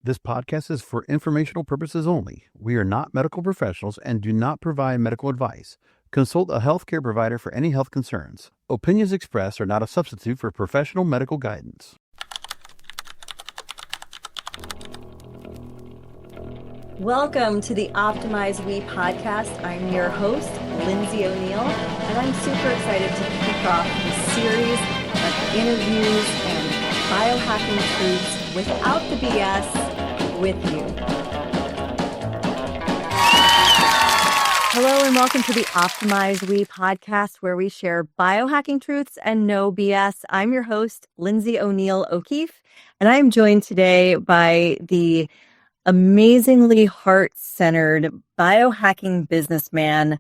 This podcast is for informational purposes only. We are not medical professionals and do not provide medical advice. Consult a healthcare provider for any health concerns. Opinions expressed are not a substitute for professional medical guidance. Welcome to the Optimize We podcast. I'm your host, Lindsay O'Neill, and I'm super excited to kick off this series of interviews and biohacking truths without the BS with you. Hello and welcome to the Optimize We podcast, where we share biohacking truths and no BS. I'm your host, Lindsay O'Neill-O'Keefe, and I'm joined today by the amazingly heart-centered biohacking businessman,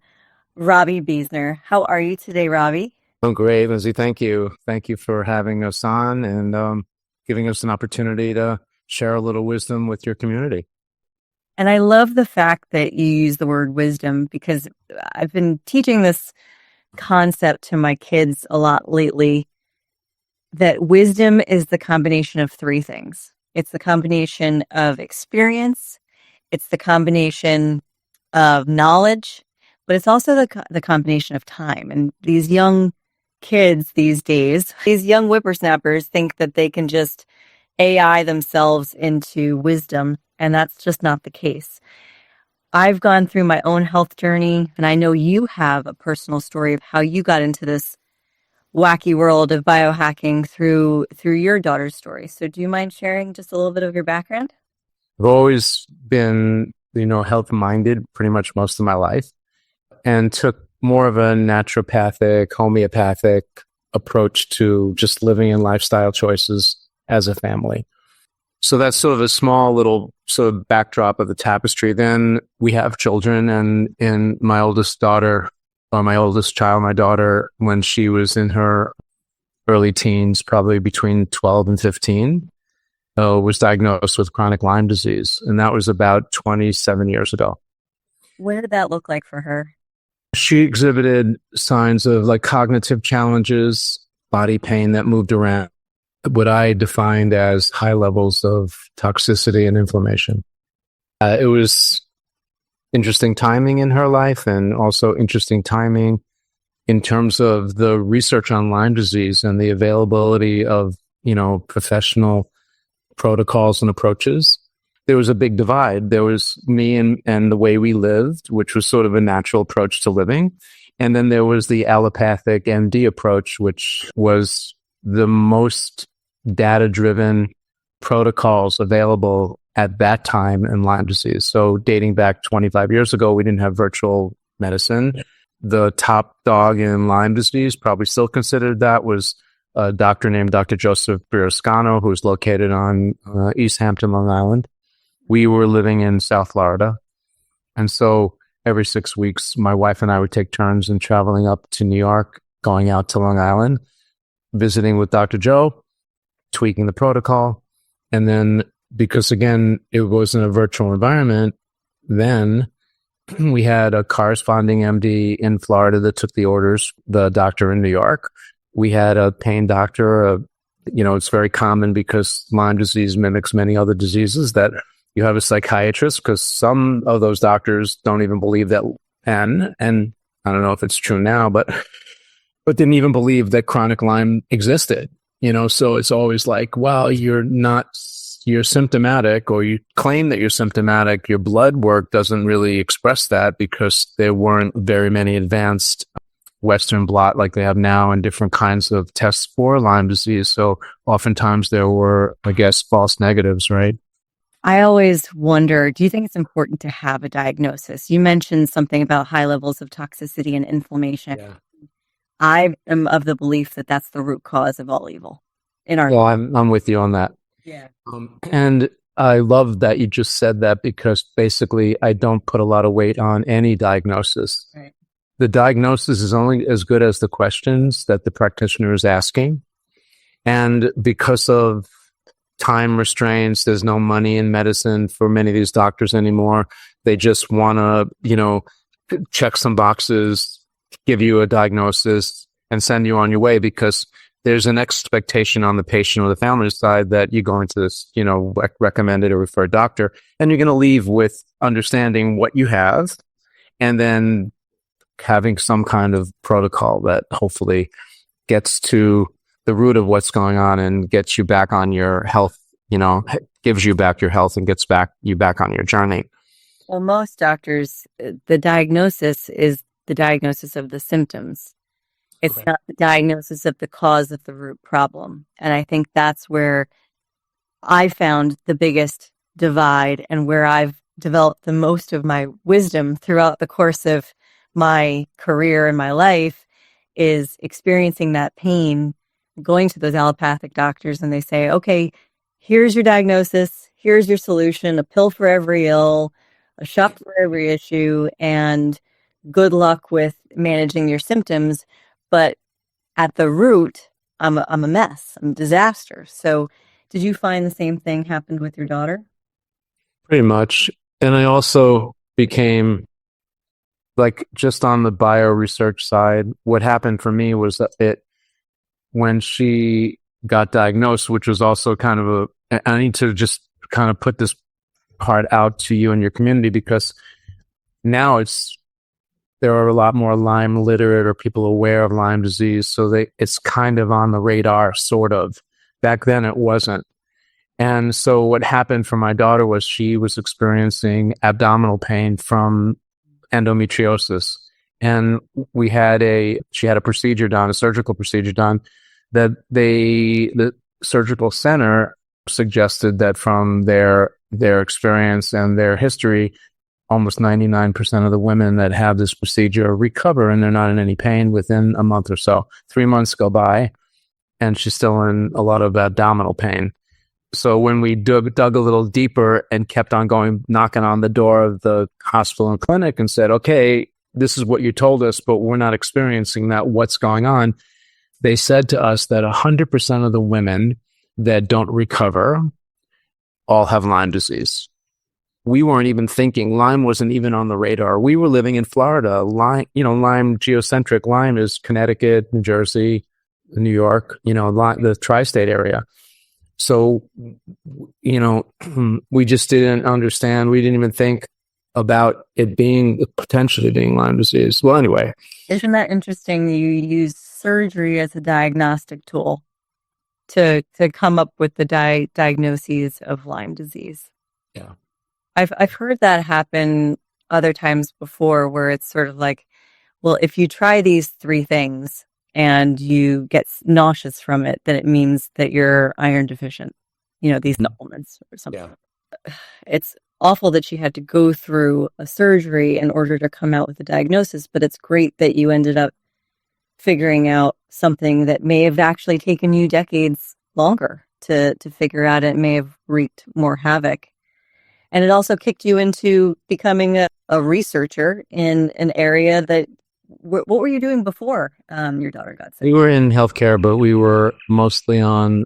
Robbie Besner. How are you today, Robbie? I'm great, Lindsay. Thank you. Thank you for having us on and giving us an opportunity to share a little wisdom with your community. And I love the fact that you use the word wisdom, because I've been teaching this concept to my kids a lot lately, that wisdom is the combination of three things. It's the combination of experience, it's the combination of knowledge, but it's also the combination of time. And these young kids these days, these young whippersnappers, think that they can just AI themselves into wisdom, and that's just not the case. I've gone through my own health journey, and I know you have a personal story of how you got into this wacky world of biohacking through your daughter's story. So do you mind sharing just a little bit of your background? I've always been, health-minded pretty much most of my life, and took more of a naturopathic, homeopathic approach to just living and lifestyle choices as a family. So that's sort of a small little sort of backdrop of the tapestry. Then we have children, and my oldest daughter, or my oldest child, my daughter, when she was in her early teens, probably between 12 and 15, was diagnosed with chronic Lyme disease. And that was about 27 years ago. What did that look like for her? She exhibited signs of like cognitive challenges, body pain that moved around, what I defined as high levels of toxicity and inflammation. It was interesting timing in her life, and also interesting timing in terms of the research on Lyme disease and the availability of, professional protocols and approaches. There was a big divide. There was me and the way we lived, which was sort of a natural approach to living. And then there was the allopathic MD approach, which was the most data-driven protocols available at that time in Lyme disease. So dating back 25 years ago, we didn't have virtual medicine. The top dog in Lyme disease, probably still considered that, was a doctor named Dr. Joseph Birascano, who was located on East Hampton, Long Island. We were living in South Florida. And so every 6 weeks, my wife and I would take turns in traveling up to New York, going out to Long Island, visiting with Dr. Joe, tweaking the protocol. And then, because again, it wasn't a virtual environment, then we had a corresponding MD in Florida that took the orders, the doctor in New York. We had a pain doctor. It's very common because Lyme disease mimics many other diseases that you have a psychiatrist, because some of those doctors don't even believe that, and I don't know if it's true now, but didn't even believe that chronic Lyme existed. So it's always like, well, you're symptomatic, or you claim that you're symptomatic. Your blood work doesn't really express that, because there weren't very many advanced Western blot like they have now, and different kinds of tests for Lyme disease. So oftentimes there were, I guess, false negatives, right? I always wonder, do you think it's important to have a diagnosis? You mentioned something about high levels of toxicity and inflammation. Yeah. I am of the belief that that's the root cause of all evil in our. Well, I'm with you on that. Yeah. And I love that you just said that, because basically I don't put a lot of weight on any diagnosis. Right. The diagnosis is only as good as the questions that the practitioner is asking. And because of time restraints, there's no money in medicine for many of these doctors anymore. They just want to, check some boxes, give you a diagnosis, and send you on your way, because there's an expectation on the patient or the family side that you're going to this, recommended or referred doctor, and you're going to leave with understanding what you have, and then having some kind of protocol that hopefully gets to the root of what's going on and gets you back on your health, gives you back your health and gets you back on your journey. Well, most doctors, the diagnosis is the diagnosis of the symptoms. It's not the diagnosis of the cause of the root problem. And I think that's where I found the biggest divide and where I've developed the most of my wisdom throughout the course of my career and my life is experiencing that pain, going to those allopathic doctors, and they say, okay, here's your diagnosis, here's your solution, a pill for every ill, a shot for every issue, and good luck with managing your symptoms. But at the root, I'm a mess. I'm a disaster. So did you find the same thing happened with your daughter? Pretty much. And I also became, like, just on the bio research side, what happened for me was that when she got diagnosed, which was also kind of I need to just kind of put this part out to you and your community, because now there are a lot more Lyme literate or people aware of Lyme disease. So it's kind of on the radar, sort of. Back then it wasn't. And so what happened for my daughter was she was experiencing abdominal pain from endometriosis. And she had a procedure done, a surgical procedure done, that the surgical center suggested that from their experience and their history, almost 99% of the women that have this procedure recover and they're not in any pain within a month or so. 3 months go by and she's still in a lot of abdominal pain. So when we dug a little deeper and kept on going, knocking on the door of the hospital and clinic and said, okay, this is what you told us, but we're not experiencing that. What's going on? They said to us that 100% of the women that don't recover all have Lyme disease. We weren't even thinking. Lyme wasn't even on the radar. We were living in Florida. Lyme geocentric. Lyme is Connecticut, New Jersey, New York, the tri-state area. So, we just didn't understand. We didn't even think about it potentially being Lyme disease. Well, anyway. Isn't that interesting? You use surgery as a diagnostic tool to come up with the diagnoses of Lyme disease. Yeah. I've heard that happen other times before, where it's sort of like, well, if you try these 3 things and you get nauseous from it, then it means that you're iron deficient, these supplements or something. Yeah. It's awful that she had to go through a surgery in order to come out with a diagnosis, but it's great that you ended up figuring out something that may have actually taken you decades longer to figure out. It may have wreaked more havoc. And it also kicked you into becoming a researcher in an area that, what were you doing before your daughter got sick? We were in healthcare, but we were mostly on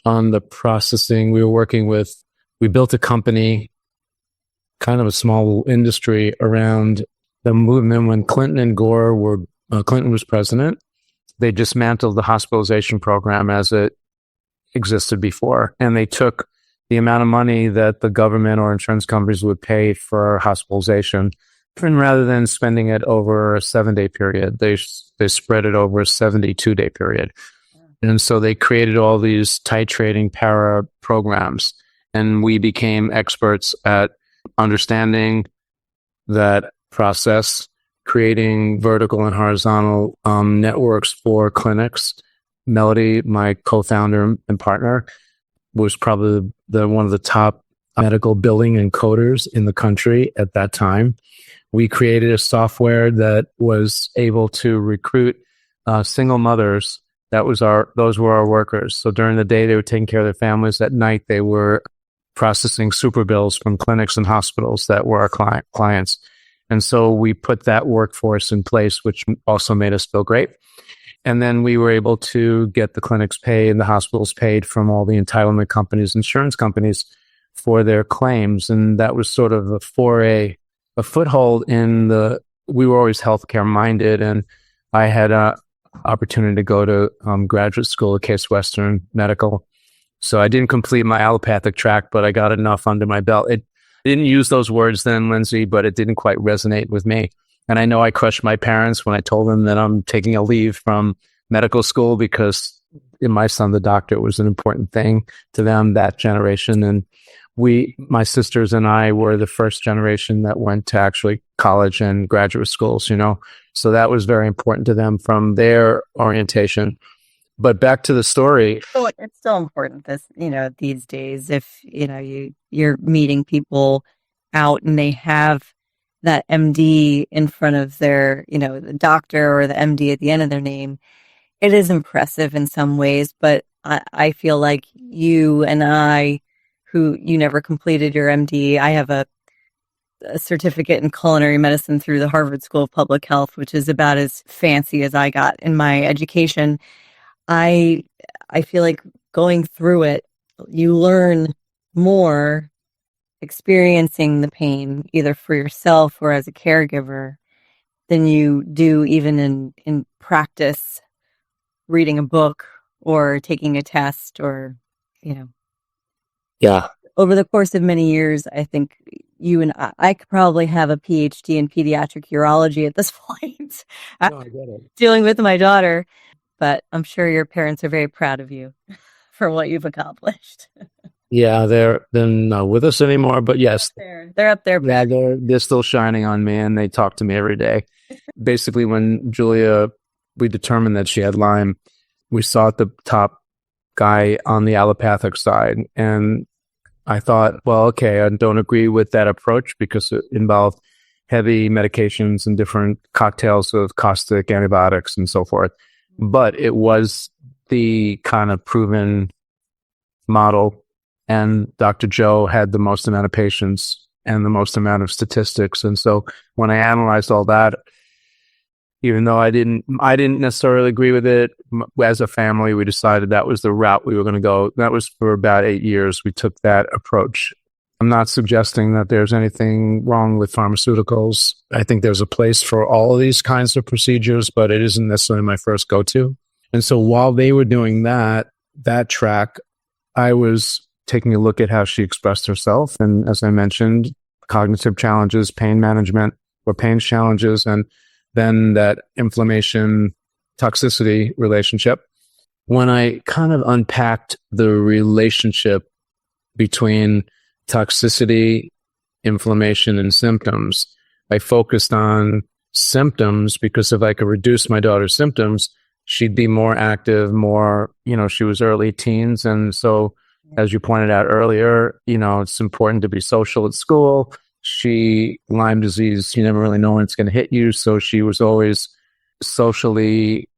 the processing. We built a company, kind of a small industry around the movement when Clinton and Gore Clinton was president. They dismantled the hospitalization program as it existed before. And they took the amount of money that the government or insurance companies would pay for hospitalization, and rather than spending it over a 7-day period, they spread it over a 72-day period. And so they created all these titrating para programs, and we became experts at understanding that process, creating vertical and horizontal networks for clinics. Melody, my co-founder and partner, was probably one of the top medical billing encoders in the country at that time. We created a software that was able to recruit single mothers. Those were our workers. So during the day, they were taking care of their families. At night, they were processing super bills from clinics and hospitals that were our clients. And so we put that workforce in place, which also made us feel great. And then we were able to get the clinics paid and the hospitals paid from all the entitlement companies, insurance companies, for their claims. And that was sort of a foothold we were always healthcare minded. And I had opportunity to go to graduate school at Case Western Medical. So I didn't complete my allopathic track, but I got enough under my belt. It didn't use those words then, Lindsay, but it didn't quite resonate with me. And I know I crushed my parents when I told them that I'm taking a leave from medical school, because in my son, the doctor, was an important thing to them, that generation. And my sisters and I were the first generation that went to actually college and graduate schools, so that was very important to them from their orientation. But back to the story. So it's still important these days, if, you're meeting people out and they have that MD in front of their, the doctor or the MD at the end of their name, it is impressive in some ways. But I feel like you and I, who you never completed your MD, I have a certificate in culinary medicine through the Harvard School of Public Health, which is about as fancy as I got in my education. I feel like going through it, you learn more experiencing the pain, either for yourself or as a caregiver, than you do even in practice, reading a book or taking a test or, Yeah. Over the course of many years, I think you and I could probably have a PhD in pediatric urology at this point, No, I get it. dealing with my daughter. But I'm sure your parents are very proud of you for what you've accomplished. Yeah, they're not with us anymore, but yes, They're up there. yeah, they're still shining on me, and they talk to me every day. Basically, when we determined that she had Lyme, we sought the top guy on the allopathic side, and I thought, well, okay, I don't agree with that approach because it involved heavy medications and different cocktails of caustic antibiotics and so forth. But it was the kind of proven model, and Dr. Joe had the most amount of patients and the most amount of statistics. And so when I analyzed all that, even though I didn't necessarily agree with it, as a family, we decided that was the route we were going to go. That was for about 8 years. We took that approach. I'm not suggesting that there's anything wrong with pharmaceuticals. I think there's a place for all of these kinds of procedures, but it isn't necessarily my first go-to. And so while they were doing that track, I was taking a look at how she expressed herself. And as I mentioned, cognitive challenges, pain management or pain challenges, and then that inflammation toxicity relationship. When I kind of unpacked the relationship between toxicity, inflammation, and symptoms, I focused on symptoms because if I could reduce my daughter's symptoms, she'd be more active, she was early teens. And so, as you pointed out earlier, it's important to be social at school. Lyme disease, you never really know when it's going to hit you. So she was always socially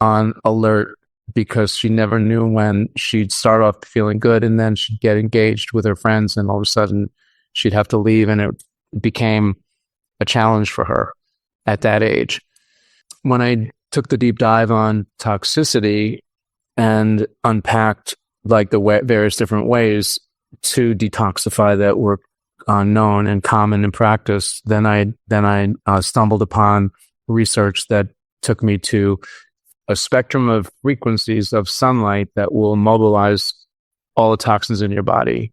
on alert because she never knew when she'd start off feeling good and then she'd get engaged with her friends and all of a sudden she'd have to leave, and it became a challenge for her at that age. When I took the deep dive on toxicity and unpacked like the various different ways to detoxify that were known and common in practice, then I stumbled upon research that took me to a spectrum of frequencies of sunlight that will mobilize all the toxins in your body.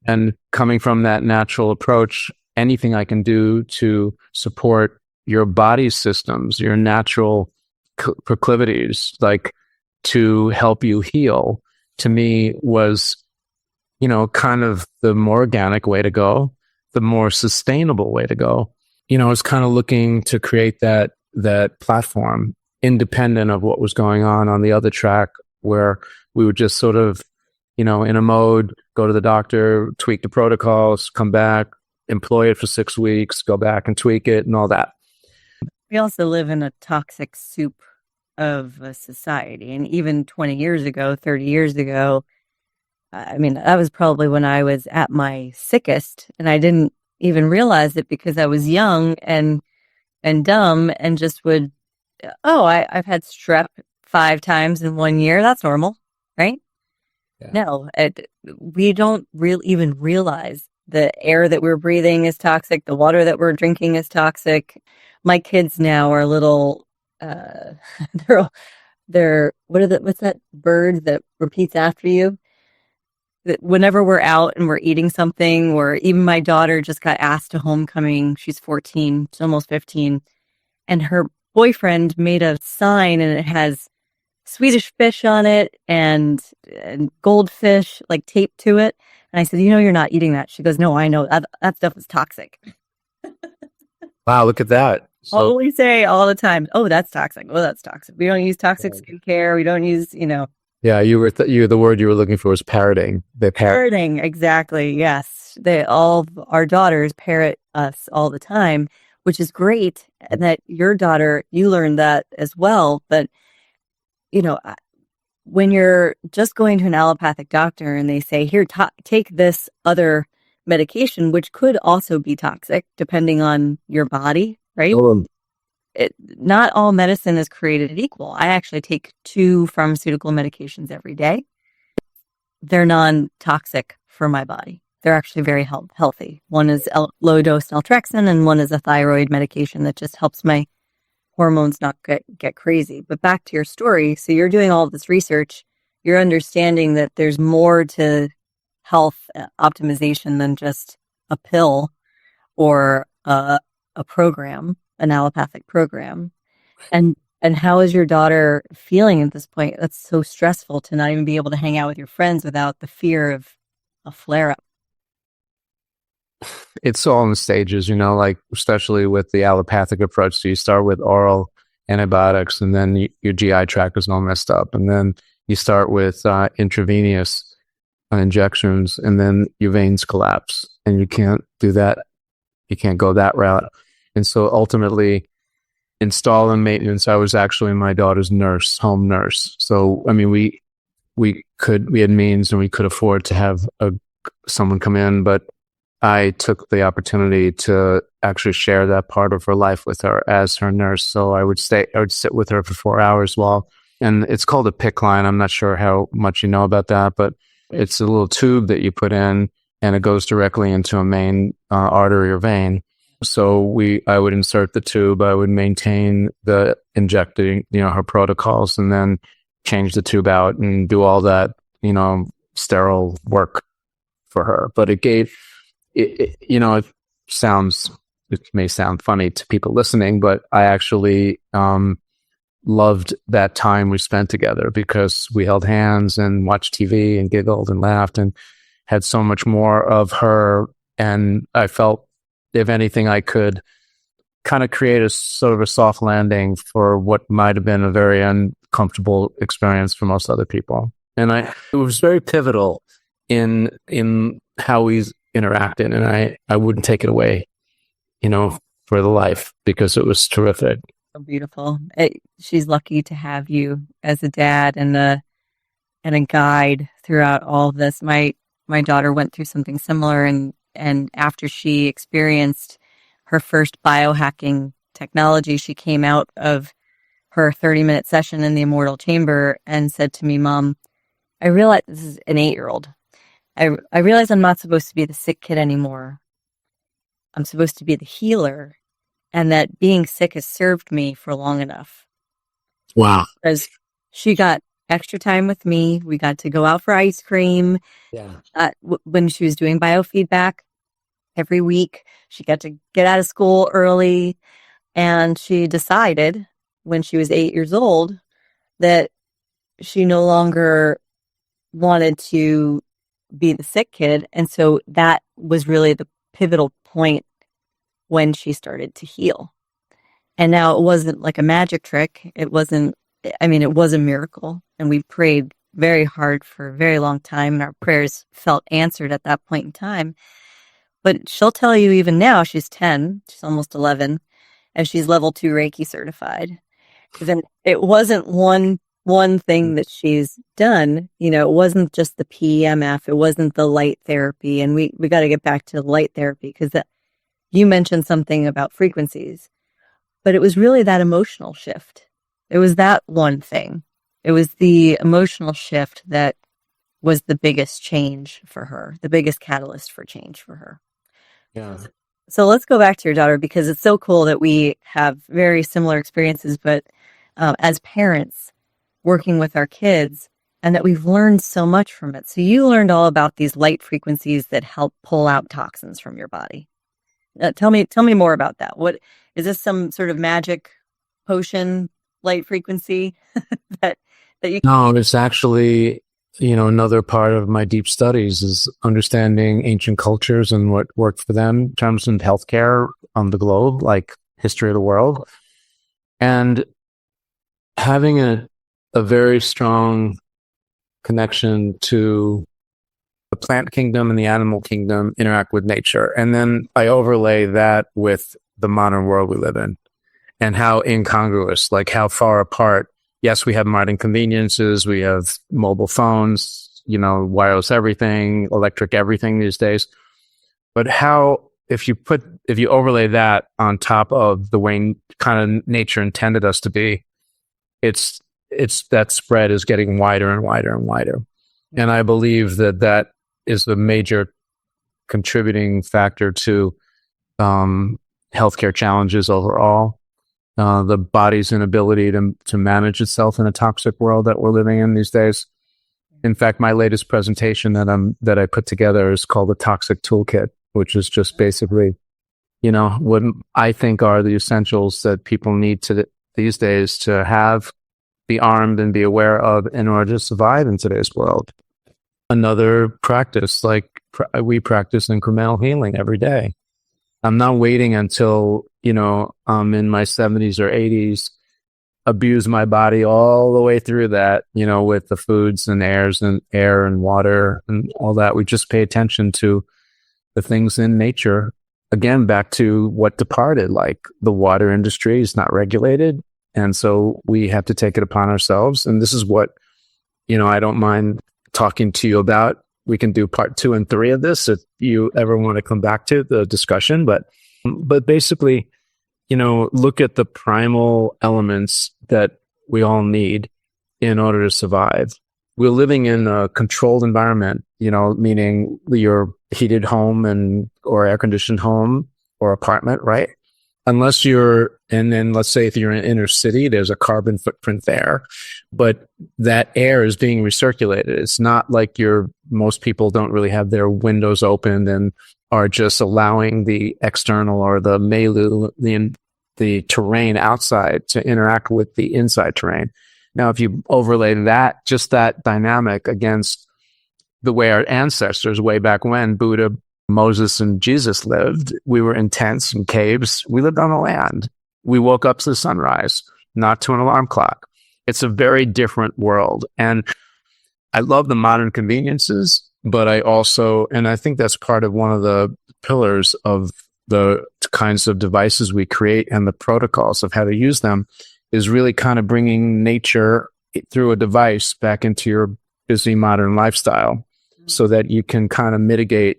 And coming from that natural approach, anything I can do to support your body systems, your natural proclivities, like to help you heal, to me was, kind of the more organic way to go, the more sustainable way to go. I was kind of looking to create that platform independent of what was going on the other track, where we would just sort of, in a mode, go to the doctor, tweak the protocols, come back, employ it for 6 weeks, go back and tweak it and all that. We also live in a toxic soup of a society. And even 20 years ago, 30 years ago, that was probably when I was at my sickest, and I didn't even realize it because I was young and dumb and just would, I've had strep 5 times in 1 year. That's normal, right? Yeah. No, we don't even realize the air that we're breathing is toxic. The water that we're drinking is toxic. My kids now are little they're what's that bird that repeats after you? That whenever we're out and we're eating something, or even my daughter just got asked to homecoming. She's 14, she's almost 15, and her boyfriend made a sign and it has Swedish fish on it and goldfish like taped to it. And I said, you're not eating that. She goes, no, I know that stuff is toxic. Wow, look at that. So, we say all the time, oh, that's toxic. Oh, that's toxic. We don't use toxic skincare. We don't use, Yeah, the word you were looking for was parroting. Parroting, exactly. Yes. Our daughters parrot us all the time, which is great. And that your daughter, you learned that as well. But, when you're just going to an allopathic doctor and they say, here, take this other medication, which could also be toxic depending on your body, right? Not all medicine is created equal. I actually take 2 pharmaceutical medications every day. They're non-toxic for my body. They're actually very healthy. One is low-dose naltrexone, and one is a thyroid medication that just helps my hormones not get crazy. But back to your story. So you're doing all this research. You're understanding that there's more to health optimization than just a pill or a program, an allopathic program. And how is your daughter feeling at this point? That's so stressful to not even be able to hang out with your friends without the fear of a flare-up. It's all in stages, like especially with the allopathic approach. So you start with oral antibiotics, and then your GI tract is all messed up. And then you start with intravenous injections, and then your veins collapse, and you can't do that. You can't go that route. And so ultimately, install and maintenance, I was actually my daughter's home nurse. So, I mean, we had means and we could afford to have someone come in, but I took the opportunity to actually share that part of her life with her as her nurse. So I would sit with her for 4 hours and it's called a PICC line. I'm not sure how much you know about that, but it's a little tube that you put in and it goes directly into a main artery or vein. So I would insert the tube, I would maintain the injecting, her protocols, and then change the tube out and do all that, sterile work for her. But it may sound funny to people listening, but I actually loved that time we spent together because we held hands and watched TV and giggled and laughed and had so much more of her. And I felt, if anything, I could kind of create a sort of a soft landing for what might have been a very uncomfortable experience for most other people. And it was very pivotal in how we interacted, and I wouldn't take it away, for the life, because it was terrific. So beautiful. She's lucky to have you as a dad and a guide throughout all of this. My daughter went through something similar, and after she experienced her first biohacking technology, she came out of her 30-minute session in the Immortal Chamber and said to me, Mom, I realize this is an 8-year-old. I realize I'm not supposed to be the sick kid anymore. I'm supposed to be the healer, and that being sick has served me for long enough. Wow. Because she got extra time with me. We got to go out for ice cream. Yeah. When she was doing biofeedback every week, she got to get out of school early, and she decided when she was 8 years old that she no longer wanted to be the sick kid. And so that was really the pivotal point when she started to heal. And now it wasn't like a magic trick. It was a miracle. And we prayed very hard for a very long time, and our prayers felt answered at that point in time. But she'll tell you even now, she's 10, she's almost 11, and she's level 2 Reiki certified. Then it wasn't one thing that she's done. It wasn't just the PEMF, it wasn't the light therapy. And we got to get back to light therapy, because you mentioned something about frequencies, but it was really that emotional shift. It was that one thing. It was the emotional shift that was the biggest change for her, the biggest catalyst for change for her. Yeah. So let's go back to your daughter, because it's so cool that we have very similar experiences, but as parents working with our kids, and that we've learned so much from it. So you learned all about these light frequencies that help pull out toxins from your body. Tell me more about that. What is this, some sort of magic potion light frequency that you No, it's actually, another part of my deep studies is understanding ancient cultures and what worked for them in terms of healthcare on the globe, like history of the world, and having a very strong connection to the plant kingdom and the animal kingdom interact with nature. And then I overlay that with the modern world we live in and how incongruous, like how far apart. Yes, we have modern conveniences. We have mobile phones, wireless everything, electric everything these days. But how, if you overlay that on top of the way kind of nature intended us to be, it's that spread is getting wider and wider and wider. And I believe that is the major contributing factor to healthcare challenges overall. The body's inability to manage itself in a toxic world that we're living in these days. In fact, my latest presentation that I put together is called the Toxic Toolkit, which is just basically, what I think are the essentials that people need these days to be armed and be aware of in order to survive in today's world. Another practice, like we practice incremental healing every day. I'm not waiting until, I'm in my 70s or 80s, abuse my body all the way through that, with the foods and air and water and all that. We just pay attention to the things in nature. Again, back to what departed, like the water industry is not regulated. And so we have to take it upon ourselves. And this is what, I don't mind talking to you about. We can do part 2 and 3 of this if you ever want to come back to the discussion. But basically, look at the primal elements that we all need in order to survive. We're living in a controlled environment, meaning your heated home or air-conditioned home or apartment, right? Unless and then let's say if you're in inner city, there's a carbon footprint there, but that air is being recirculated. It's not like most people don't really have their windows open and are just allowing the external or the milieu, the terrain outside to interact with the inside terrain. Now, if you overlay just that dynamic against the way our ancestors way back when, Buddha, Moses, and Jesus lived, we were in tents and caves. We lived on the land. We woke up to the sunrise, not to an alarm clock. It's a very different world. And I love the modern conveniences, but I think that's part of one of the pillars of the kinds of devices we create and the protocols of how to use them is really kind of bringing nature through a device back into your busy modern lifestyle so that you can kind of mitigate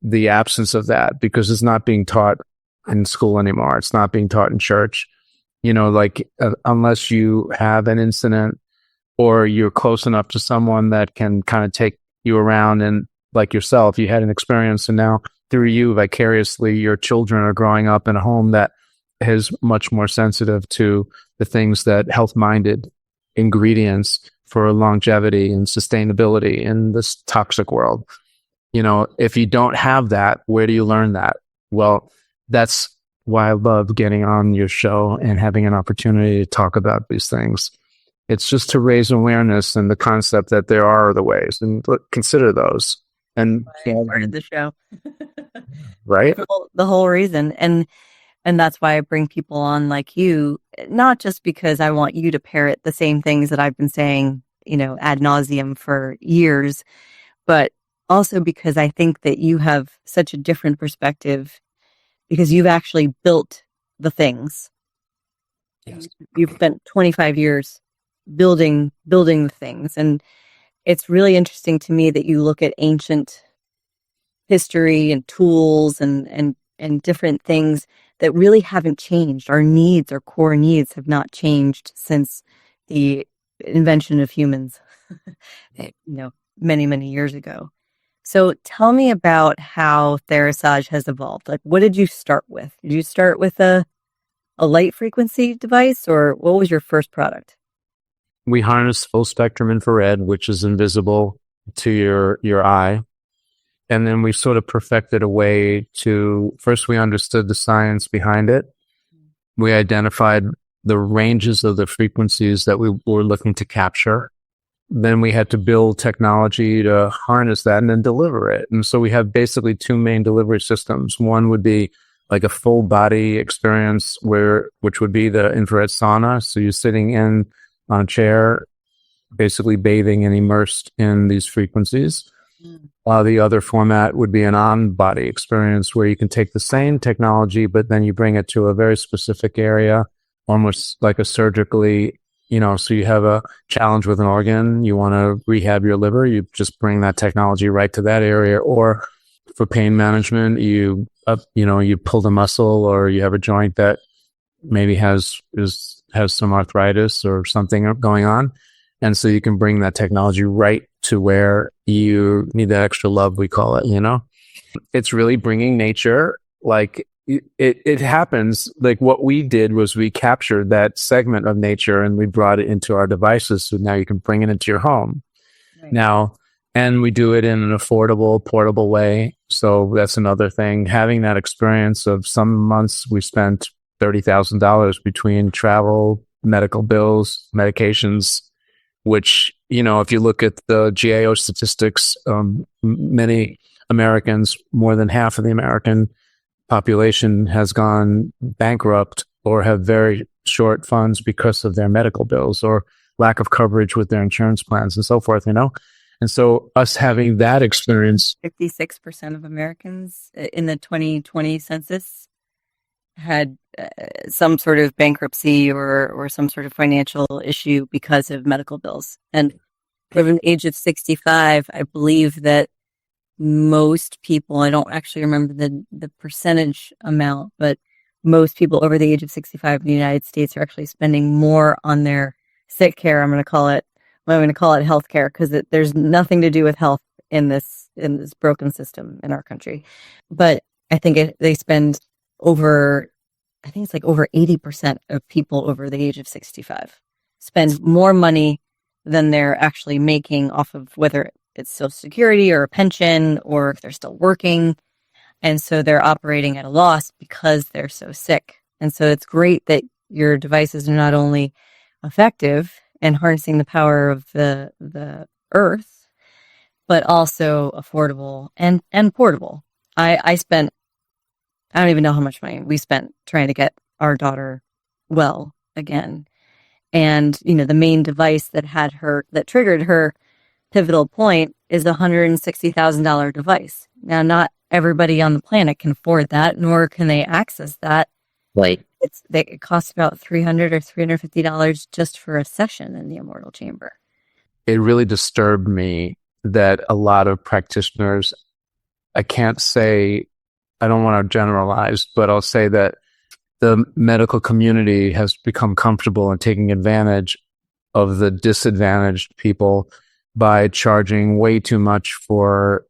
the absence of that, because it's not being taught in school anymore. It's not being taught in church, unless you have an incident or you're close enough to someone that can kind of take you around, and like yourself, you had an experience, and now through you vicariously, your children are growing up in a home that is much more sensitive to the things that health-minded ingredients for longevity and sustainability in this toxic world. If you don't have that, where do you learn that? Well, that's why I love getting on your show and having an opportunity to talk about these things. It's just to raise awareness and the concept that there are other ways, and consider those. And part of the show, right? The whole reason, and that's why I bring people on like you, not just because I want you to parrot the same things that I've been saying, ad nauseum for years, but also because I think that you have such a different perspective because you've actually built the things. Yes. You've spent 25 years building the things. And it's really interesting to me that you look at ancient history and tools and different things that really haven't changed. Our core needs have not changed since the invention of humans, many, many years ago. So tell me about how Therasage has evolved. Like, what did you start with? Did you start with a a light frequency device, or what was your first product? We harness full spectrum infrared, which is invisible to your eye. And then we sort of perfected a way to, first we understood the science behind it. We identified the ranges of the frequencies that we were looking to capture. Then we had to build technology to harness that and then deliver it. And so we have basically two main delivery systems. One would be like a full body experience which would be the infrared sauna. So you're sitting in on a chair, basically bathing and immersed in these frequencies. The other format would be an on-body experience where you can take the same technology, but then you bring it to a very specific area, almost like a surgically, so you have a challenge with an organ, you want to rehab your liver, you just bring that technology right to that area. Or for pain management, you pull the muscle, or you have a joint that maybe has some arthritis or something going on. And so you can bring that technology right to where you need that extra love, we call it, It's really bringing nature, like it happens. Like what we did was we captured that segment of nature and we brought it into our devices. So now you can bring it into your home. Right. Now, and we do it in an affordable, portable way. So that's another thing. Having that experience of some months we spent $30,000 between travel, medical bills, medications, which, if you look at the GAO statistics, many Americans, more than half of the American population has gone bankrupt or have very short funds because of their medical bills or lack of coverage with their insurance plans and so forth, And so us having that experience. 56% of Americans in the 2020 census had some sort of bankruptcy or some sort of financial issue because of medical bills. And over the age of 65, I believe that most people, I don't actually remember the percentage amount, but most people over the age of 65 in the United States are actually spending more on their sick care. I'm going to call it healthcare, because there's nothing to do with health in this broken system in our country. But I think they spend over 80% of people over the age of 65 spend more money than they're actually making off of whether it's Social Security or a pension, or if they're still working. And so they're operating at a loss because they're so sick. And so it's great that your devices are not only effective in harnessing the power of the earth, but also affordable and portable. I don't even know how much money we spent trying to get our daughter well again. And, the main device that triggered her pivotal point is a $160,000 device. Now, not everybody on the planet can afford that, nor can they access that. Like it costs about $300 or $350 just for a session in the Immortal Chamber. It really disturbed me that a lot of practitioners, I don't want to generalize, but I'll say that the medical community has become comfortable in taking advantage of the disadvantaged people by charging way too much for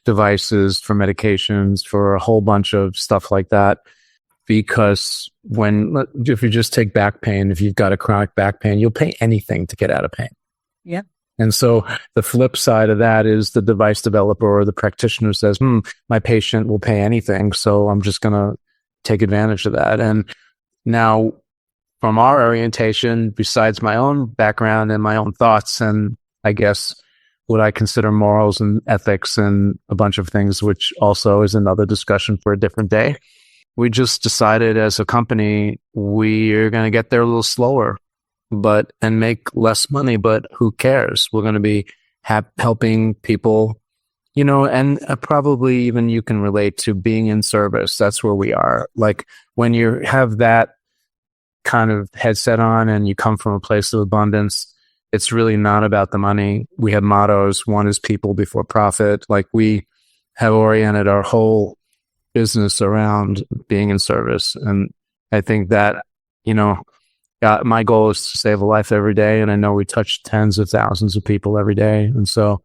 devices, for medications, for a whole bunch of stuff like that. Because if you just take back pain, if you've got a chronic back pain, you'll pay anything to get out of pain. Yeah. And so the flip side of that is the device developer or the practitioner says, my patient will pay anything, so I'm just going to take advantage of that. And now from our orientation, besides my own background and my own thoughts, and I guess what I consider morals and ethics and a bunch of things, which also is another discussion for a different day, we just decided as a company, we're going to get there a little slower, and make less money, but who cares? We're going to be helping people, and probably even you can relate to being in service. That's where we are. Like when you have that kind of headset on and you come from a place of abundance, it's really not about the money. We have mottos. One is people before profit. Like we have oriented our whole business around being in service. And I think that, my goal is to save a life every day. And I know we touch tens of thousands of people every day. And so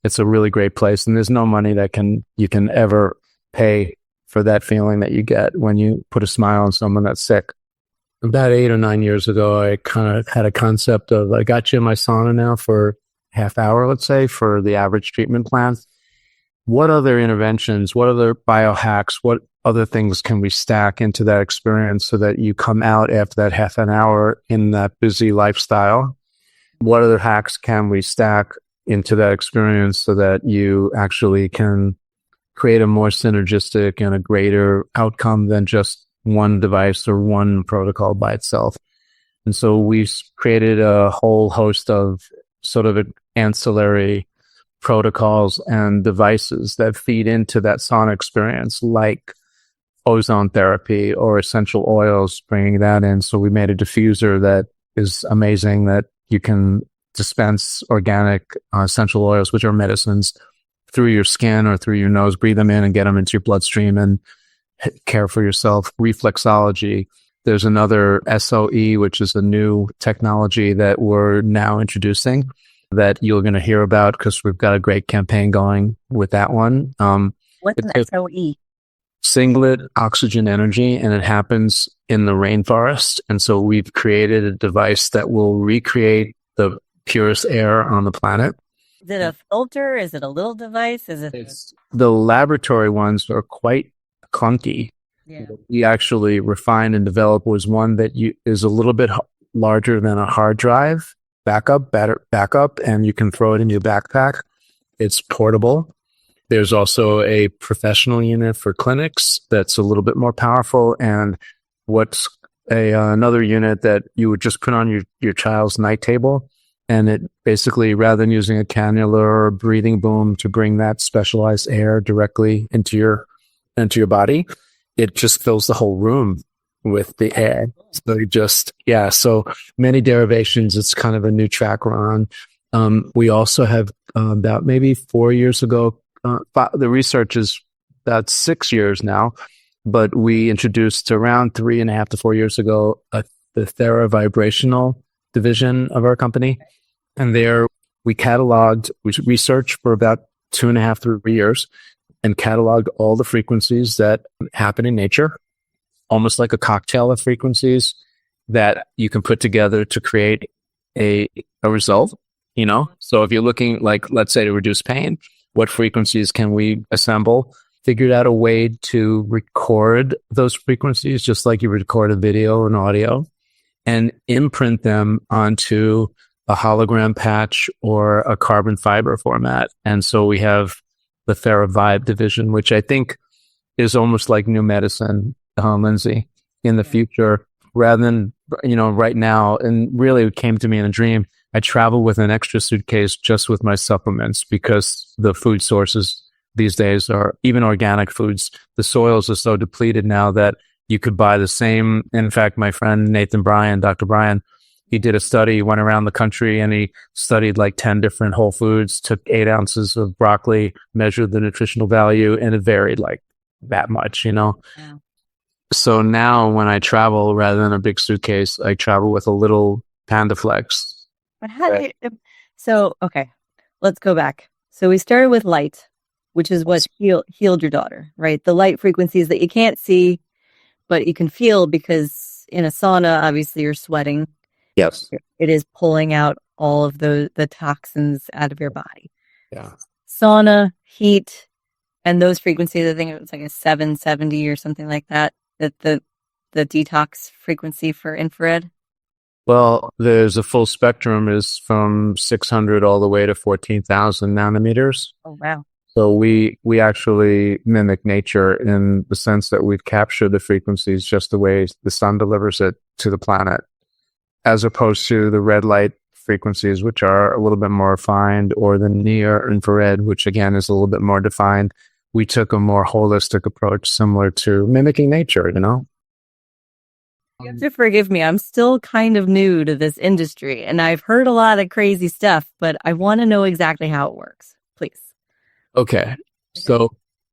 it's a really great place. And there's no money that you can ever pay for that feeling that you get when you put a smile on someone that's sick. About 8 or 9 years ago, I kind of had a concept of, I got you in my sauna now for half hour, let's say, for the average treatment plan. What other interventions, what other biohacks, what other things can we stack into that experience so that you come out after that half an hour in that busy lifestyle? What other hacks can we stack into that experience so that you actually can create a more synergistic and a greater outcome than just one device or one protocol by itself? And so we created a whole host of sort of ancillary protocols and devices that feed into that sauna experience, like ozone therapy or essential oils, bringing that in. So we made a diffuser that is amazing, that you can dispense organic essential oils, which are medicines, through your skin or through your nose, breathe them in and get them into your bloodstream and care for yourself. Reflexology. There's another SOE, which is a new technology that we're now introducing that you're going to hear about because we've got a great campaign going with that one. What's an SOE? Singlet oxygen energy, and it happens in the rainforest. And so we've created a device that will recreate the purest air on the planet. Is it a filter? Is it a little device? Is it? The laboratory ones are quite clunky. Yeah. What we actually refined and developed was one that is a little bit larger than a hard drive, backup, and you can throw it in your backpack. It's portable. There's also a professional unit for clinics that's a little bit more powerful, and what's another unit that you would just put on your child's night table, and it basically, rather than using a cannula or a breathing boom to bring that specialized air directly into your body, it just fills the whole room with the air. So so many derivations. It's kind of a new track we're on. We also have about maybe 4 years ago, the research is about 6 years now, but we introduced around 3.5 to 4 years ago the Thera vibrational division of our company. And there we researched for about 2.5 to 3 years and cataloged all the frequencies that happen in nature, almost like a cocktail of frequencies that you can put together to create a result, So if you're looking, like, let's say, to reduce pain, what frequencies can we assemble? Figured out a way to record those frequencies, just like you record a video and audio, and imprint them onto a hologram patch or a carbon fiber format. And so we have the Thera Vibe division, which I think is almost like new medicine, Lindsay, in the future, rather than, right now. And really it came to me in a dream. I travel with an extra suitcase just with my supplements because the food sources these days are, even organic foods, the soils are so depleted now that you could buy the same. In fact, my friend Nathan Bryan, Dr. Bryan, he did a study, went around the country and he studied like 10 different whole foods, took 8 ounces of broccoli, measured the nutritional value, and it varied like that much, Yeah. So now when I travel, rather than a big suitcase, I travel with a little PandaFlex. But okay, let's go back. So we started with light, which is what healed your daughter, right? The light frequencies that you can't see, but you can feel, because in a sauna, obviously you're sweating. Yes. It is pulling out all of the toxins out of your body. Yeah. Sauna, heat, and those frequencies, I think it was like a 770 or something like that, the detox frequency for infrared. Well, there's a full spectrum is from 600 all the way to 14,000 nanometers. Oh, wow. So we actually mimic nature in the sense that we've captured the frequencies just the way the sun delivers it to the planet, as opposed to the red light frequencies, which are a little bit more refined, or the near infrared, which again is a little bit more defined. We took a more holistic approach, similar to mimicking nature, You have to forgive me. I'm still kind of new to this industry, and I've heard a lot of crazy stuff, but I want to know exactly how it works, please. Okay. So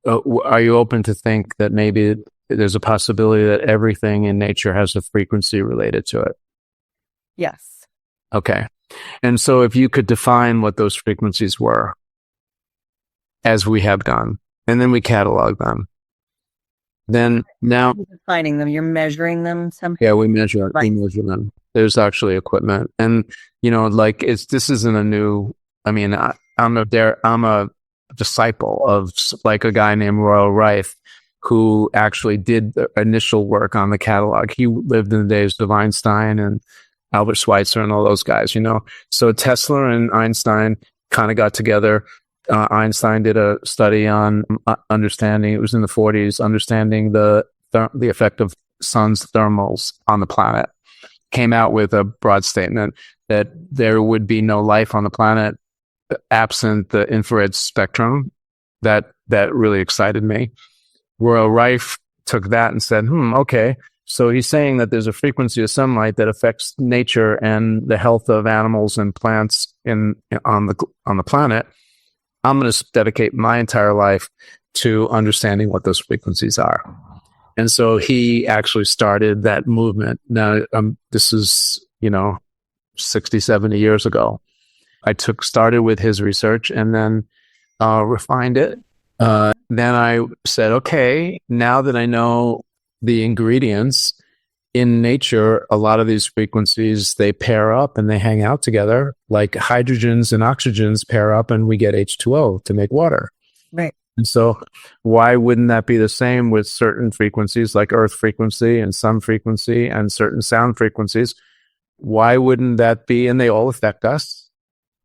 are you open to think that maybe there's a possibility that everything in nature has a frequency related to it? Yes. Okay. And so if you could define what those frequencies were, as we have done, and then we catalog them, Then now, Defining them, you're measuring them somehow. yeah, we measure Right. them. There's actually equipment, and like this isn't a new. I mean, I'm a disciple of like a guy named Royal Rife, who actually did the initial work on the catalog. He lived in the days of Einstein and Albert Schweitzer and all those guys. So Tesla and Einstein kind of got together. Einstein did a study on understanding. It was in the 40s, understanding the effect of sun's thermals on the planet. Came out with a broad statement that there would be no life on the planet absent the infrared spectrum. That really excited me. Royal Rife took that and said, okay. So he's saying that there's a frequency of sunlight that affects nature and the health of animals and plants on the planet. I'm going to dedicate my entire life to understanding what those frequencies are. And so he actually started that movement. Now, this is, 60, 70 years ago. I started with his research and then refined it. Then I said, okay, now that I know the ingredients in nature, a lot of these frequencies, they pair up and they hang out together, like hydrogens and oxygens pair up and we get H2O to make water. Right. And so why wouldn't that be the same with certain frequencies like earth frequency and sun frequency and certain sound frequencies? Why wouldn't that be? And they all affect us.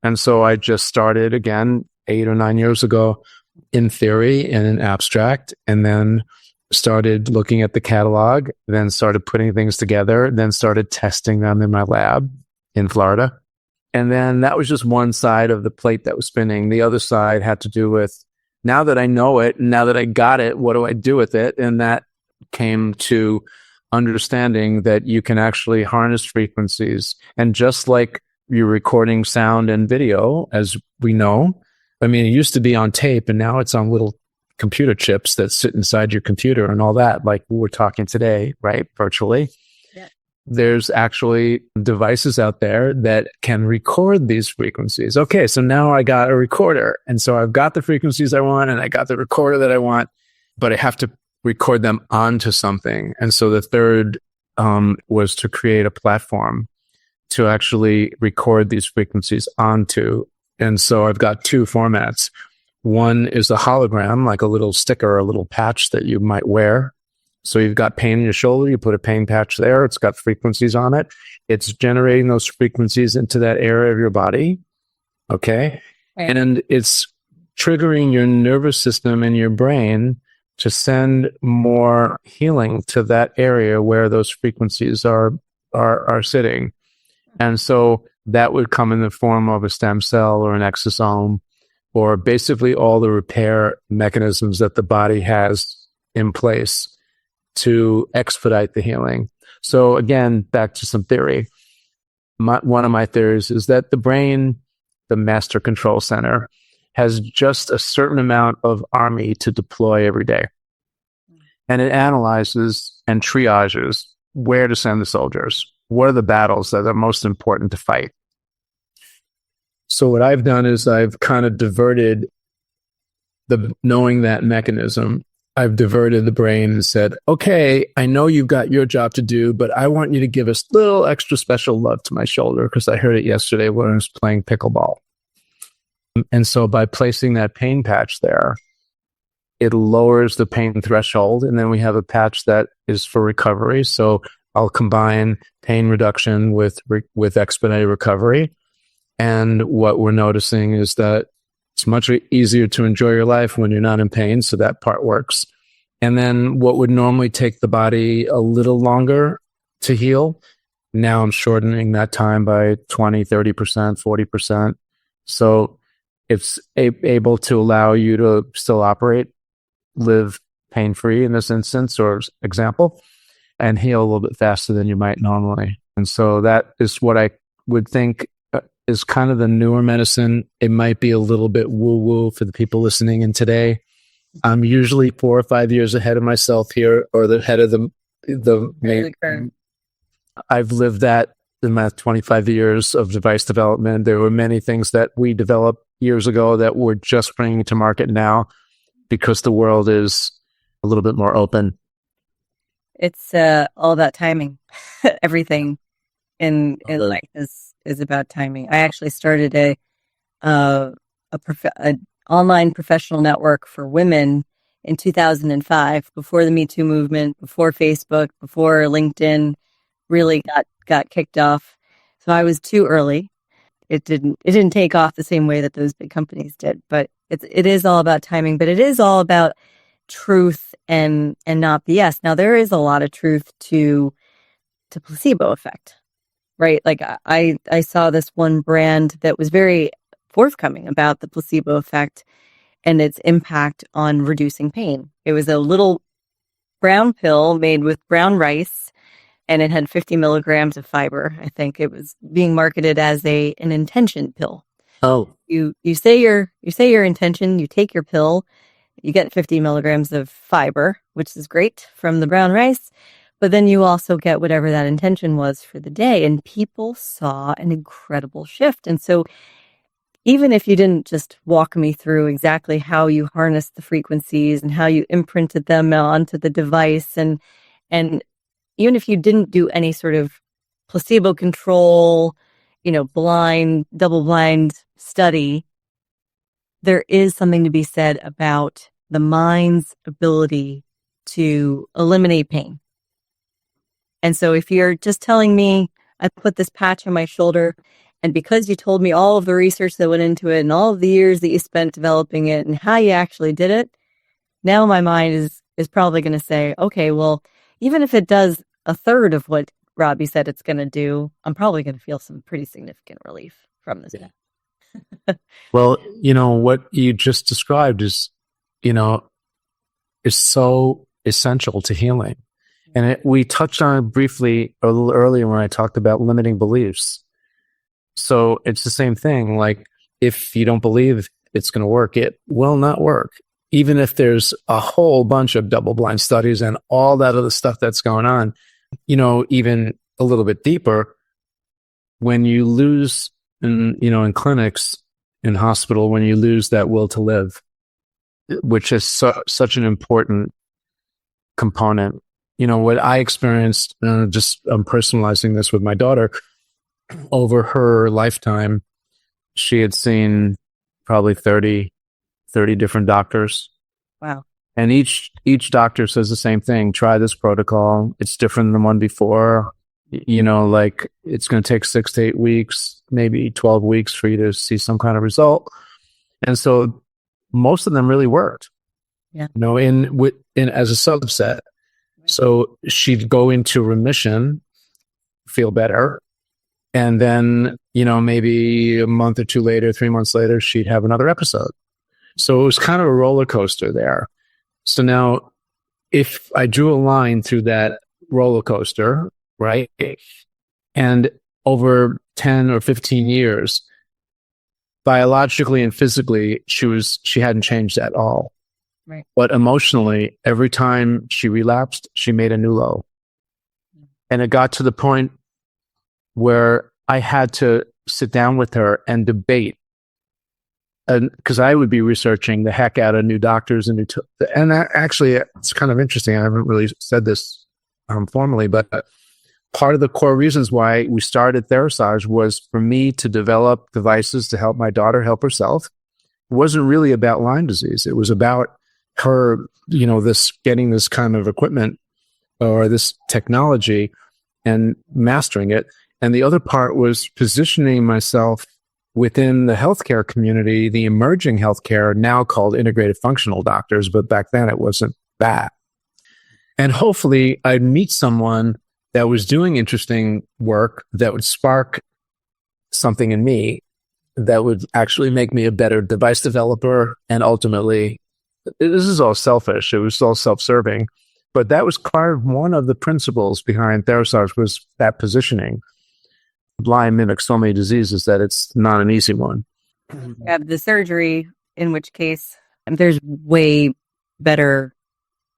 And so I just started again 8 or 9 years ago in theory and in abstract, and then started looking at the catalog, then started putting things together, then started testing them in my lab in Florida. And then that was just one side of the plate that was spinning. The other side had to do with, now that I know it, now that I got it, what do I do with it? And that came to understanding that you can actually harness frequencies. And just like you're recording sound and video, as we know, I mean, it used to be on tape and now it's on little computer chips that sit inside your computer and all that, like we're talking today, right? Virtually. Yeah. There's actually devices out there that can record these frequencies. Okay, so now I got a recorder. And so I've got the frequencies I want and I got the recorder that I want, but I have to record them onto something. And so the third was to create a platform to actually record these frequencies onto. And so I've got two formats. One is a hologram, like a little sticker, a little patch that you might wear. So you've got pain in your shoulder, you put a pain patch there, it's got frequencies on it. It's generating those frequencies into that area of your body. Okay. Right. And it's triggering your nervous system and your brain to send more healing to that area where those frequencies are sitting. And so that would come in the form of a stem cell or an exosome, or basically all the repair mechanisms that the body has in place to expedite the healing. So again, back to some theory. One of my theories is that the brain, the master control center, has just a certain amount of army to deploy every day. And it analyzes and triages where to send the soldiers. What are the battles that are most important to fight? So what I've done is I've kind of diverted knowing that mechanism. I've diverted the brain and said, okay, I know you've got your job to do, but I want you to give a little extra special love to my shoulder because I heard it yesterday when I was playing pickleball. And so by placing that pain patch there, it lowers the pain threshold. And then we have a patch that is for recovery. So I'll combine pain reduction with expedited recovery. And what we're noticing is that it's much easier to enjoy your life when you're not in pain. So that part works. And then what would normally take the body a little longer to heal, now I'm shortening that time by 20, 30%, 40%. So it's able to allow you to still operate, live pain-free in this instance or example, and heal a little bit faster than you might normally. And so that is what I would think is kind of the newer medicine. It might be a little bit woo-woo for the people listening in today. I'm usually 4 or 5 years ahead of myself here, or the head of the main. I've lived that in my 25 years of device development. There were many things that we developed years ago that we're just bringing to market now because the world is a little bit more open It's all about timing. Everything in life is about timing. I actually started an online professional network for women in 2005, before the Me Too movement, before Facebook, before LinkedIn really got kicked off. So I was too early. It didn't take off the same way that those big companies did, but it is all about timing, but it is all about truth and not BS. Now there is a lot of truth to placebo effect, right? Like I saw this one brand that was very forthcoming about the placebo effect and its impact on reducing pain. It was a little brown pill made with brown rice, and it had 50 milligrams of fiber. I think it was being marketed as an intention pill. Oh, You say your intention, you take your pill, you get 50 milligrams of fiber, which is great from the brown rice, but then you also get whatever that intention was for the day. And people saw an incredible shift. And so even if you didn't just walk me through exactly how you harnessed the frequencies and how you imprinted them onto the device, and even if you didn't do any sort of placebo control, blind, double blind study, there is something to be said about the mind's ability to eliminate pain. And so if you're just telling me, I put this patch on my shoulder, and because you told me all of the research that went into it and all of the years that you spent developing it and how you actually did it, now my mind is probably going to say, okay, well, even if it does a third of what Robbie said it's going to do, I'm probably going to feel some pretty significant relief from this. Yeah. Well, what you just described is so essential to healing. And we touched on it briefly a little earlier when I talked about limiting beliefs. So it's the same thing. Like, if you don't believe it's going to work, it will not work. Even if there's a whole bunch of double-blind studies and all that other stuff that's going on, even a little bit deeper, when you lose in clinics, in hospital, when you lose that will to live, which is such an important component. What I experienced, I'm personalizing this with my daughter, over her lifetime, she had seen probably 30 different doctors. Wow. And each doctor says the same thing. Try this protocol. It's different than the one before. Like, it's going to take 6 to 8 weeks, maybe 12 weeks for you to see some kind of result. And so most of them really worked. Yeah. In as a subset. So she'd go into remission, feel better. And then, maybe a month or two later, 3 months later, she'd have another episode. So it was kind of a roller coaster there. So now, if I drew a line through that roller coaster, right, and over 10 or 15 years, biologically and physically, she hadn't changed at all. Right. But emotionally, every time she relapsed, she made a new low. And it got to the point where I had to sit down with her and debate, and because I would be researching the heck out of new doctors and actually, it's kind of interesting. I haven't really said this formally, but part of the core reasons why we started Therasage was for me to develop devices to help my daughter help herself. It wasn't really about Lyme disease. It was about her, getting this kind of equipment or this technology and mastering it. And the other part was positioning myself within the healthcare community, the emerging healthcare, now called integrated functional doctors, but back then it wasn't that. And hopefully I'd meet someone that was doing interesting work that would spark something in me that would actually make me a better device developer. And ultimately, this is all selfish. It was all self-serving. But that was part of one of the principles behind Therasage, was that positioning. Lyme mimics so many diseases that it's not an easy one. You have the surgery, in which case there's way better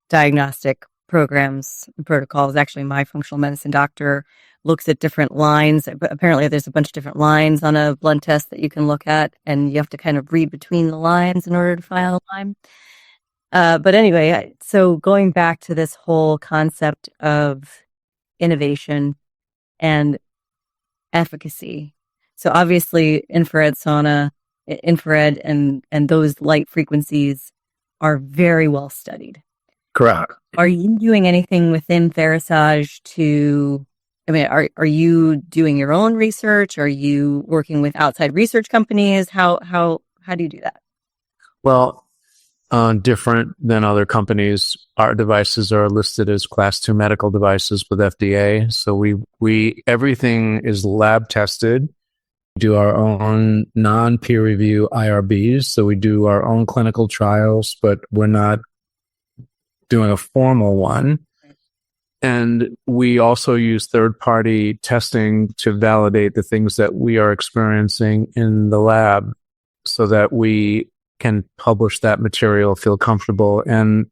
diagnostic programs and protocols. Actually, my functional medicine doctor looks at different lines. Apparently, there's a bunch of different lines on a blood test that you can look at, and you have to kind of read between the lines in order to find Lyme. But anyway, so going back to this whole concept of innovation and efficacy. So obviously infrared sauna, infrared and those light frequencies are very well studied. Correct. Are you doing anything within Therasage to, I mean, are you doing your own research? Are you working with outside research companies? How do you do that? Well, different than other companies, our devices are listed as class 2 medical devices with FDA. So we everything is lab tested. We do our own non-peer review IRBs. So we do our own clinical trials, but we're not doing a formal one. And we also use third-party testing to validate the things that we are experiencing in the lab so that we can publish that material, feel comfortable. And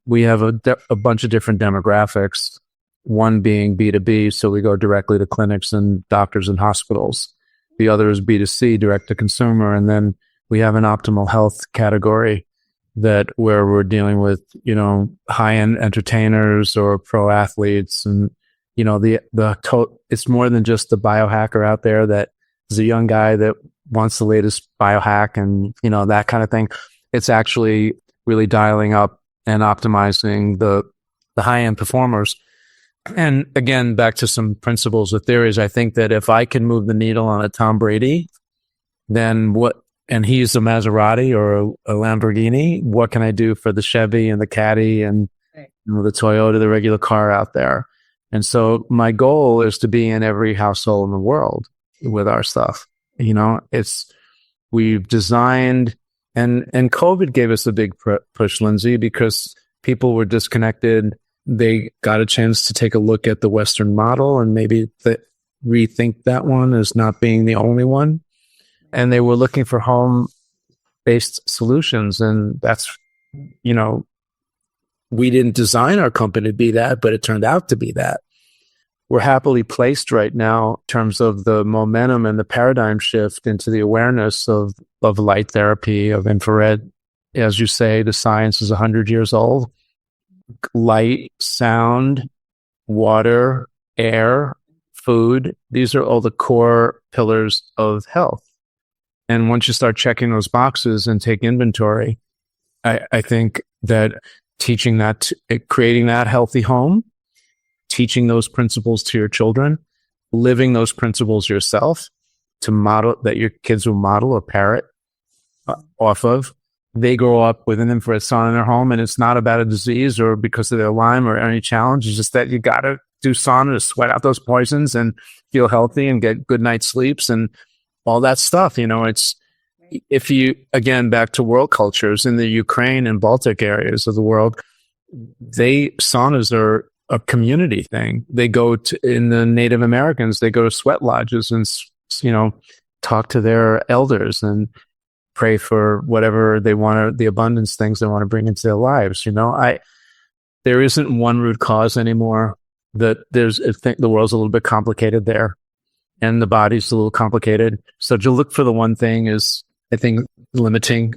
we have a bunch of different demographics, one being B2B, so we go directly to clinics and doctors and hospitals. The other is B2C, direct to consumer. And then we have an optimal health category that where we're dealing with, high-end entertainers or pro athletes. And, it's more than just the biohacker out there that is a young guy that wants the latest biohack and, that kind of thing. It's actually really dialing up and optimizing the high-end performers. And again, back to some principles or theories, I think that if I can move the needle on a Tom Brady, then and he's a Maserati or a Lamborghini, what can I do for the Chevy and the Caddy and the Toyota, the regular car out there? And so my goal is to be in every household in the world with our stuff. We've designed, and COVID gave us a big push, Lindsay, because people were disconnected. They got a chance to take a look at the Western model and maybe rethink that one as not being the only one. And they were looking for home-based solutions. And that's, we didn't design our company to be that, but it turned out to be that. We're happily placed right now in terms of the momentum and the paradigm shift into the awareness of light therapy, of infrared. As you say, the science is 100 years old. Light, sound, water, air, food, these are all the core pillars of health. And once you start checking those boxes and take inventory, I think that teaching that, creating that healthy home, teaching those principles to your children, living those principles yourself to model, that your kids will model or parrot off of. They grow up with an infrared sauna in their home, and it's not about a disease or because of their Lyme or any challenge. It's just that you got to do sauna to sweat out those poisons and feel healthy and get good night's sleeps and all that stuff. It's, if you, again, back to world cultures in the Ukraine and Baltic areas of the world, saunas are a community thing. They go to, in the Native Americans, they go to sweat lodges and, talk to their elders and pray for whatever they want, the abundance things they want to bring into their lives. There isn't one root cause anymore. That the world's a little bit complicated there, and the body's a little complicated. So to look for the one thing is, I think, limiting,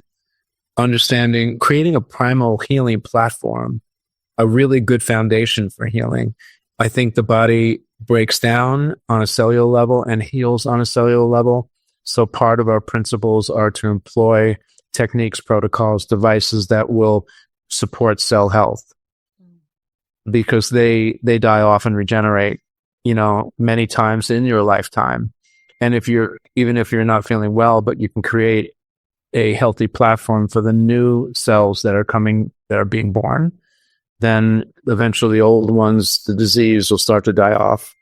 understanding, creating a primal healing platform, a really good foundation for healing. I think the body breaks down on a cellular level and heals on a cellular level. So part of our principles are to employ techniques, protocols, devices that will support cell health, because they die off and regenerate, many times in your lifetime. And even if you're not feeling well, but you can create a healthy platform for the new cells that are being born, then eventually the old ones, the disease will start to die off.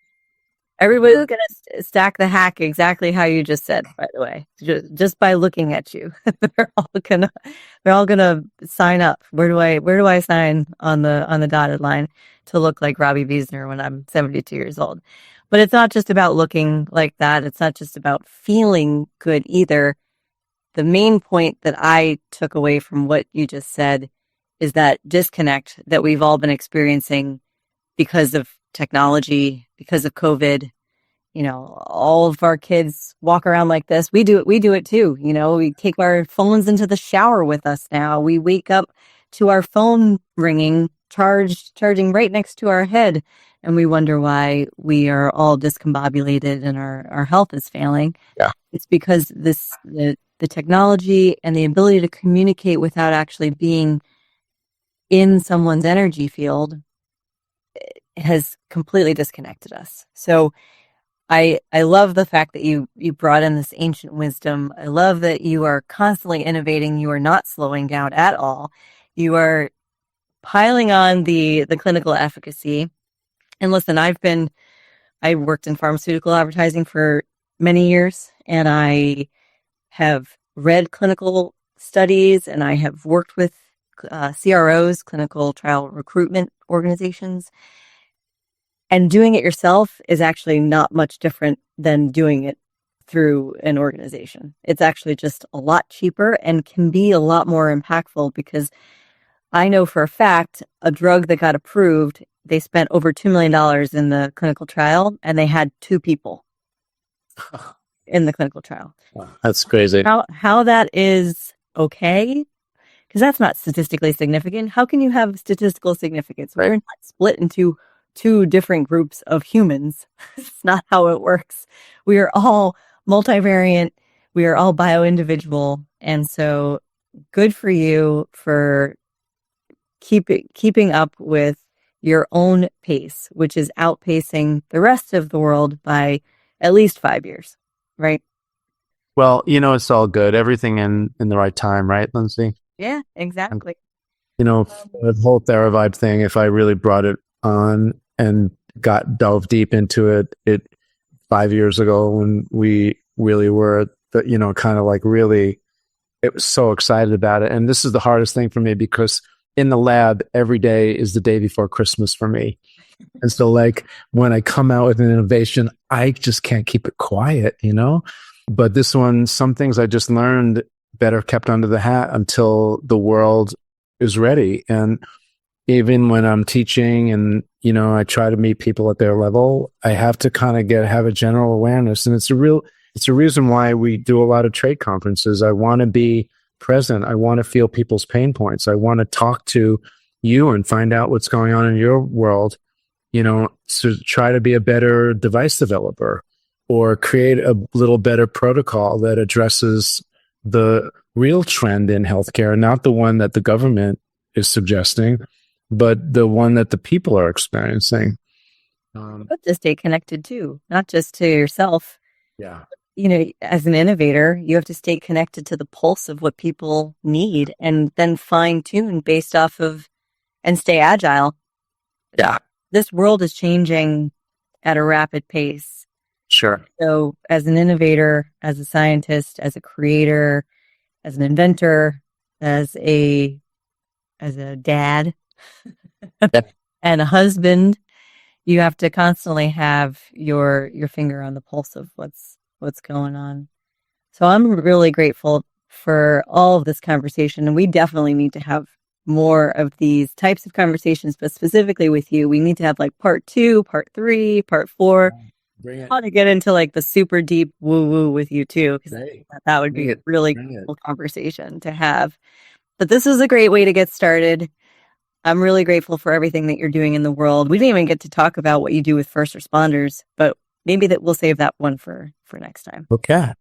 Everybody's going to stack the hack exactly how you just said, by the way, just by looking at you. they're all gonna sign up. Where do I sign on the dotted line to look like Robbie Besner when I'm 72 years old? But it's not just about looking like that. It's not just about feeling good either. The main point that I took away from what you just said is that disconnect that we've all been experiencing because of technology, because of COVID. All of our kids walk around like this. We do it too. We take our phones into the shower with us now. We wake up to our phone ringing, charging right next to our head. And we wonder why we are all discombobulated and our health is failing. Yeah. It's because the technology and the ability to communicate without actually being in someone's energy field has completely disconnected us. So I love the fact that you brought in this ancient wisdom. I love that you are constantly innovating. You are not slowing down at all. You are piling on the clinical efficacy. And listen, I worked in pharmaceutical advertising for many years, and I have read clinical studies, and I have worked with CROs, clinical trial recruitment organizations. And doing it yourself is actually not much different than doing it through an organization. It's actually just a lot cheaper and can be a lot more impactful, because I know for a fact a drug that got approved, they spent over $2 million in the clinical trial, and they had 2 people in the clinical trial. That's crazy. How that is okay? Because that's not statistically significant. How can you have statistical significance? We're not split into 2 different groups of humans. It's not how it works. We are all multivariant. We are all bio-individual. And so good for you for keeping up with your own pace, which is outpacing the rest of the world by at least 5 years, right? Well, it's all good. Everything in the right time, right, Lindsay? Yeah, exactly. The whole Theravibe thing, if I really brought it on and delved deep into it 5 years ago, when we really were, kind of like really, it was so excited about it. And this is the hardest thing for me, because in the lab, every day is the day before Christmas for me. And so like when I come out with an innovation, I just can't keep it quiet, But this one, some things I just learned better kept under the hat until the world is ready. And even when I'm teaching and, I try to meet people at their level, I have to kind of have a general awareness. And it's a reason why we do a lot of trade conferences. I want to be present. I want to feel people's pain points. I want to talk to you and find out what's going on in your world, to try to be a better device developer or create a little better protocol that addresses the real trend in healthcare, not the one that the government is suggesting, but the one that the people are experiencing. But to stay connected too, not just to yourself. Yeah. As an innovator, you have to stay connected to the pulse of what people need, and then fine tune based off of, and stay agile. Yeah. This world is changing at a rapid pace. Sure. So as an innovator, as a scientist, as a creator, as an inventor, as a dad and a husband, you have to constantly have your finger on the pulse of what's going on. So I'm really grateful for all of this conversation, and we definitely need to have more of these types of conversations, but specifically with you, we need to have like part 2, part 3, part 4. Bring it. I want to get into like the super deep woo-woo with you too, because that would be a really cool conversation to have. But this is a great way to get started. I'm really grateful for everything that you're doing in the world. We didn't even get to talk about what you do with first responders, but maybe that we'll save that one for next time. Okay.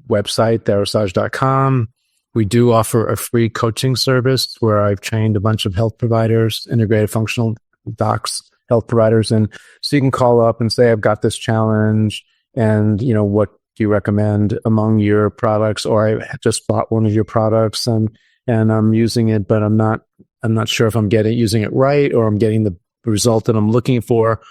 Website, Therasage.com. We do offer a free coaching service where I've trained a bunch of health providers, integrated functional docs, health providers. And so you can call up and say, I've got this challenge and, what do you recommend among your products? Or I just bought one of your products and I'm using it, but I'm not sure if I'm using it right or I'm getting the result that I'm looking for.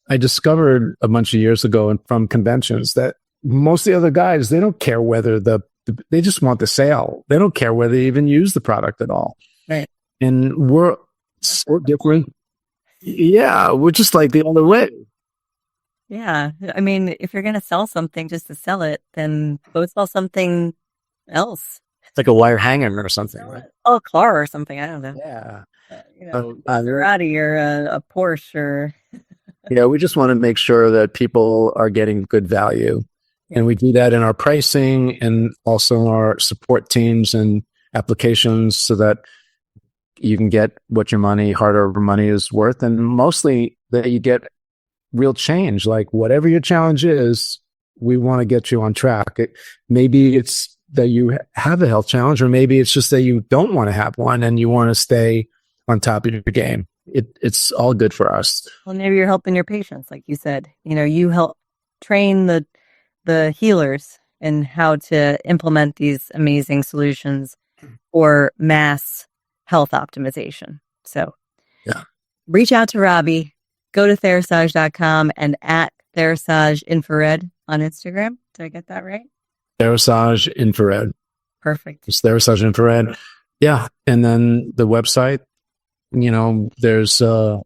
I discovered a bunch of years ago and from conventions that most of the other guys, they don't care whether they just want the sale. They don't care whether they even use the product at all. Right. And we're so different. Yeah. We're just like the other way. Yeah. I mean, if you're going to sell something just to sell it, then go sell something else. It's like a wire hanger or something, right? Oh, a car or something. I don't know. Yeah. You're out of your a Porsche or. Yeah. We just want to make sure that people are getting good value. And we do that in our pricing and also in our support teams and applications so that you can get what your hard earned money is worth, and mostly that you get real change. Like whatever your challenge is, we want to get you on track. Maybe it's that you have a health challenge, or maybe it's just that you don't want to have one and you want to stay on top of your game. It's all good for us. Well, maybe you're helping your patients, like you said. You help train the healers in how to implement these amazing solutions for mass health optimization. So yeah, reach out to Robbie, go to Therasage.com and at Therasage Infrared on Instagram. Did I get that right? Therasage Infrared. Perfect. It's Therasage Infrared. Yeah. And then the website, there's, I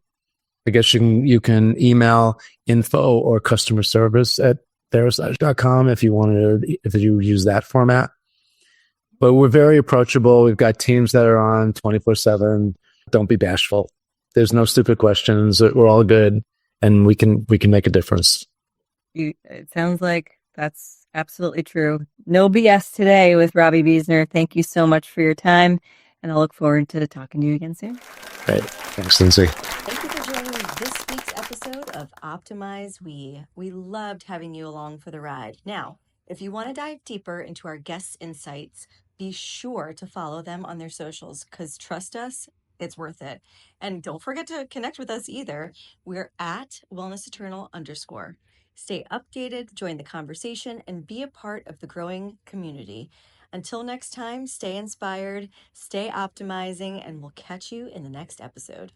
guess you can email info or customer service at Therasage.com if you use that format. But we're very approachable. We've got teams that are on 24/7. Don't be bashful. There's no stupid questions. We're all good, and we can make a difference. It sounds like that's absolutely true. No BS today with Robbie Besner. Thank you so much for your time, and I'll look forward to talking to you again soon. Great. Thanks, Lindsay. Thank you for joining this week's episode of Optimize We. We loved having you along for the ride. Now, if you want to dive deeper into our guests' insights, be sure to follow them on their socials, because trust us, it's worth it. And don't forget to connect with us either. We're at wellnesseternal_. Stay updated, join the conversation, and be a part of the growing community. Until next time, stay inspired, stay optimizing, and we'll catch you in the next episode.